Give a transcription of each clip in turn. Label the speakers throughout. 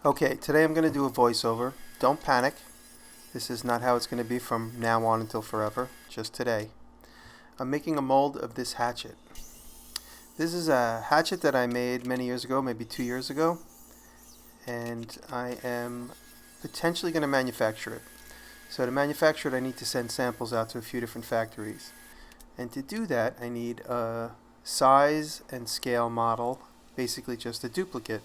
Speaker 1: Okay, today I'm going to do a voiceover. Don't panic. This is not how it's going to be from now on until forever, just today. I'm making a mold of this hatchet. This is a hatchet that I made many years ago, maybe 2 years ago, and I am potentially going to manufacture it. So to manufacture it, I need to send samples out to a few different factories. And to do that, I need a size and scale model, basically just a duplicate.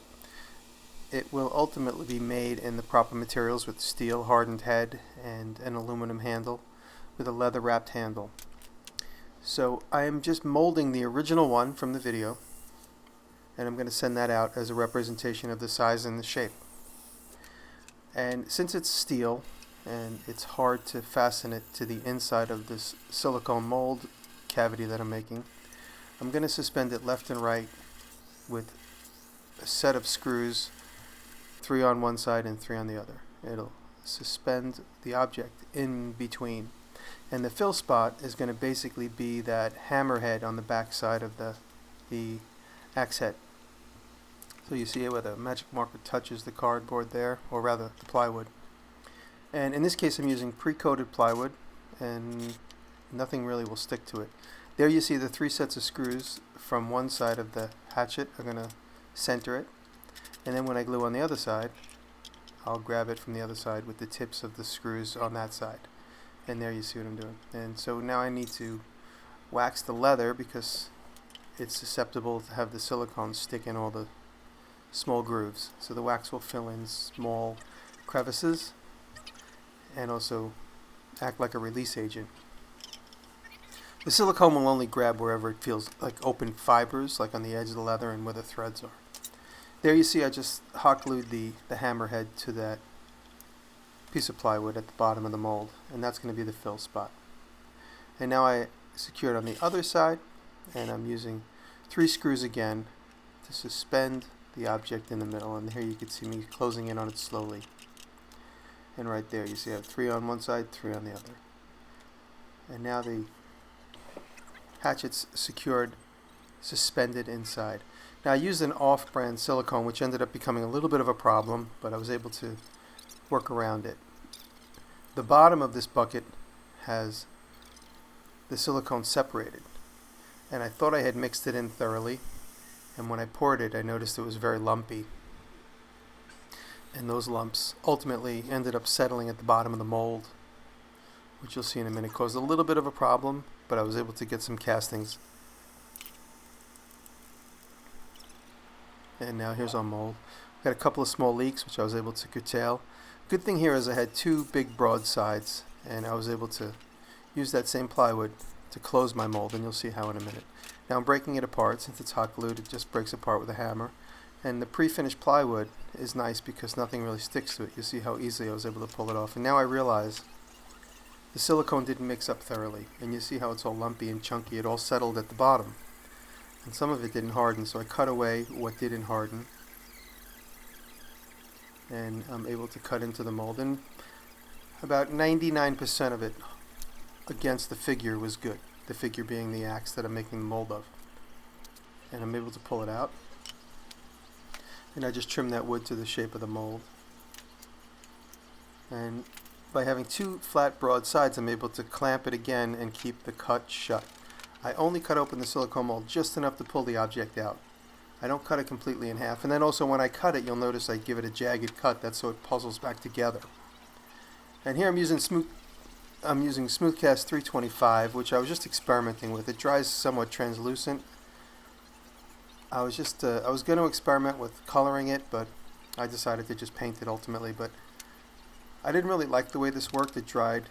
Speaker 1: It will ultimately be made in the proper materials with steel hardened head and an aluminum handle with a leather wrapped handle. So I am just molding the original one from the video, and I'm going to send that out as a representation of the size and the shape. And since it's steel and it's hard to fasten it to the inside of this silicone mold cavity that I'm making, I'm going to suspend it left and right with a set of screws, 3 on one side and 3 on the other. It'll suspend the object in between. And the fill spot is going to basically be that hammerhead on the back side of the axe head. So you see it where the magic marker touches the cardboard there, or rather the plywood. And in this case I'm using pre-coated plywood, and nothing really will stick to it. There you see the 3 sets of screws from one side of the hatchet are going to center it. And then when I glue on the other side, I'll grab it from the other side with the tips of the screws on that side. And there you see what I'm doing. And so now I need to wax the leather because it's susceptible to have the silicone stick in all the small grooves. So the wax will fill in small crevices and also act like a release agent. The silicone will only grab wherever it feels like open fibers, like on the edge of the leather and where the threads are. There you see I just hot glued the hammerhead to that piece of plywood at the bottom of the mold, and that's going to be the fill spot. And now I secured on the other side, and I'm using 3 screws again to suspend the object in the middle, and here you can see me closing in on it slowly. And right there you see I have 3 on one side, 3 on the other. And now the hatchet's secured, suspended inside. Now I used an off-brand silicone, which ended up becoming a little bit of a problem, but I was able to work around it. The bottom of this bucket has the silicone separated, and I thought I had mixed it in thoroughly, and when I poured it I noticed it was very lumpy, and those lumps ultimately ended up settling at the bottom of the mold, which you'll see in a minute caused a little bit of a problem, but I was able to get some castings. And now here's our mold. Got a couple of small leaks which I was able to curtail. Good thing here is I had 2 big broad sides, and I was able to use that same plywood to close my mold, and you'll see how in a minute. Now I'm breaking it apart. Since it's hot glued, it just breaks apart with a hammer. And the pre-finished plywood is nice because nothing really sticks to it. You see how easily I was able to pull it off. And now I realize the silicone didn't mix up thoroughly, and you see how it's all lumpy and chunky. It all settled at the bottom. And some of it didn't harden, so I cut away what didn't harden, and I'm able to cut into the mold, and about 99% of it against the figure was good, the figure being the axe that I'm making the mold of. And I'm able to pull it out, and I just trim that wood to the shape of the mold, and by having 2 flat broad sides I'm able to clamp it again and keep the cut shut. I only cut open the silicone mold just enough to pull the object out. I don't cut it completely in half. And then also when I cut it, you'll notice I give it a jagged cut. That's so it puzzles back together. And here I'm using Smoothcast 325, which I was just experimenting with. It dries somewhat translucent. I was going to experiment with coloring it, but I decided to just paint it ultimately. But I didn't really like the way this worked. It dried,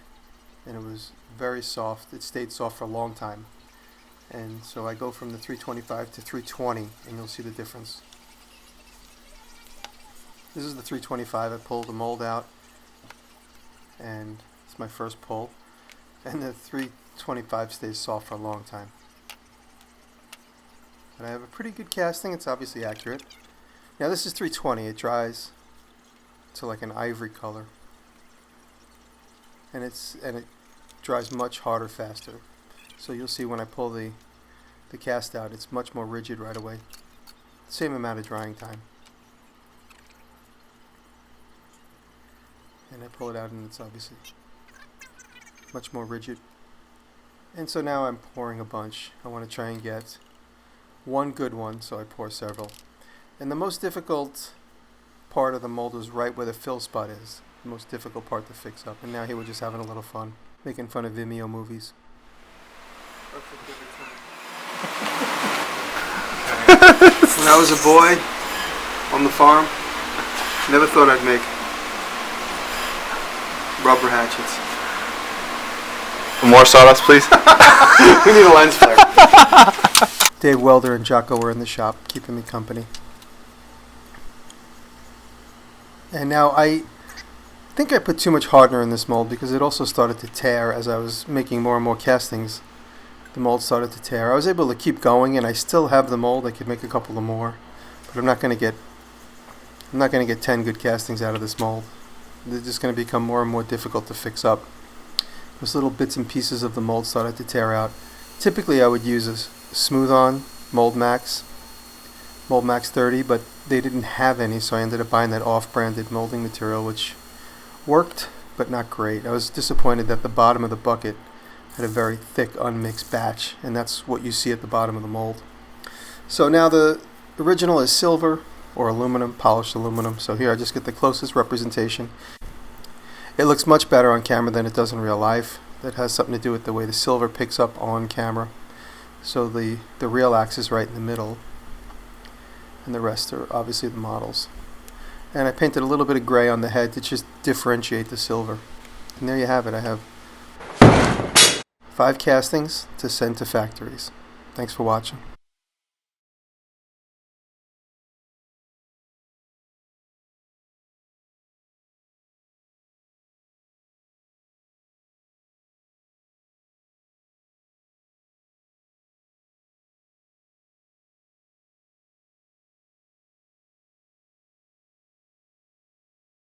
Speaker 1: and it was very soft. It stayed soft for a long time. And so I go from the 325 to 320, and you'll see the difference. This is the 325. I pulled the mold out, and it's my first pull. And the 325 stays soft for a long time. But I have a pretty good casting. It's obviously accurate. Now this is 320. It dries to like an ivory color, and it dries much harder, faster. So you'll see when I pull the cast out, it's much more rigid right away. Same amount of drying time. and I pull it out and it's obviously much more rigid. And so now I'm pouring a bunch. I want to try and get one good one, so I pour several. And the most difficult part of the mold is right where the fill spot is. The most difficult part to fix up. And now here we're just having a little fun, making fun of Vimeo movies. When I was a boy on the farm, never thought I'd make rubber hatchets.
Speaker 2: More sawdust, please.
Speaker 1: We need a lens flare. Dave Welder and Jocko were in the shop, keeping me company. And now I think I put too much hardener in this mold because it also started to tear as I was making more and more castings. The mold started to tear. I was able to keep going, and I still have the mold. I could make a couple of more, but I'm not going to get 10 good castings out of this mold. They're just going to become more and more difficult to fix up. Those little bits and pieces of the mold started to tear out. Typically I would use a smooth-on Mold Max 30, but they didn't have any, so I ended up buying that off-branded molding material, which worked, but not great. I was disappointed that the bottom of the bucket had a very thick unmixed batch, and that's what you see at the bottom of the mold. So now the original is silver or aluminum, polished aluminum. So here I just get the closest representation. It looks much better on camera than it does in real life. That has something to do with the way the silver picks up on camera. So the real axe is right in the middle, and the rest are obviously the models. And I painted a little bit of gray on the head to just differentiate the silver. And there you have it. I have 5 castings to send to factories. Thanks for watching.